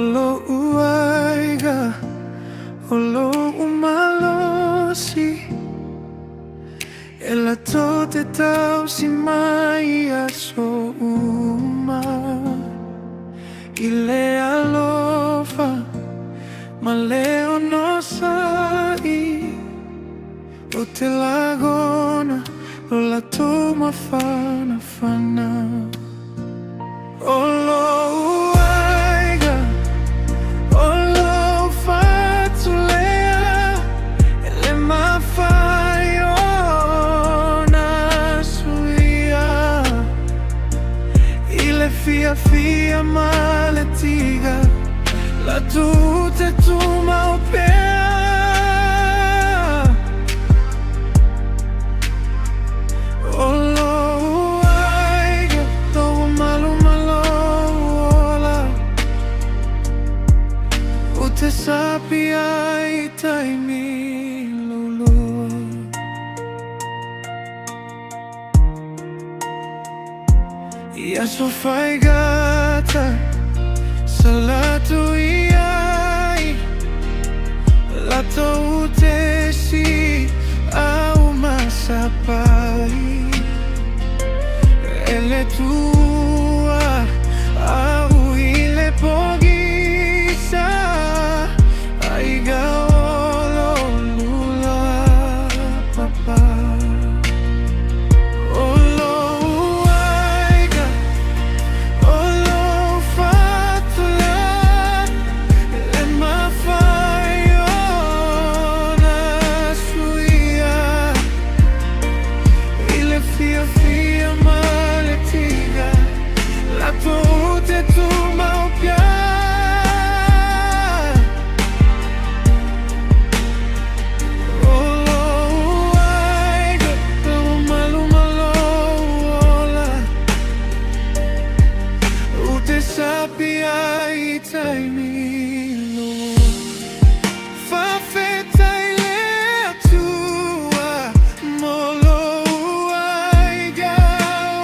Olo uaiga, olo umalosi. Ela tote tau si mai aso uma. Ile alofa, ma leo no sai. O te lagona, o la toma fana fana. Olo uaiga, olo fatulea. Ele mawhai ona suia. Ile fia fia maletiga. La tute tu maupea. Te sapi ai taimi lolo. Ia so fai gata salatu iai. Lato utesi au masapai. Ele tua au ile pogisa. Aiga olo lula papa. Olo uaiga, olo fatula. Ele mawhai ona suia. Ile fia fia maletiga. La pote tu maupia. Sapi ai taimi lo. Fa feta ile tua molo aiga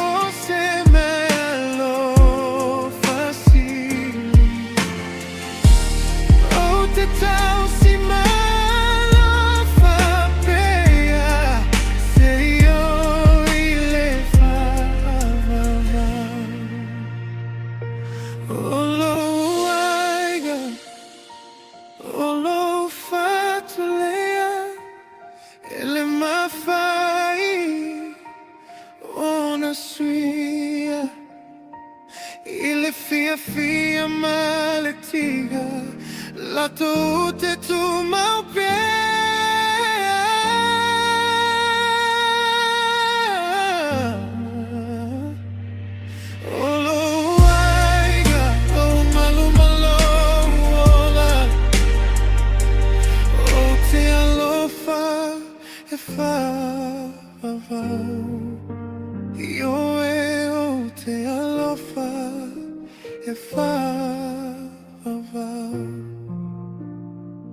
o se melo facili. O te tau si malo fa pea. Se io ile fa. Olo uaiga, olo fatulea. Ele mawhai ona suia. Ile fia fia maletiga. Lato ute tu maupea. Io e o te alofa e fa.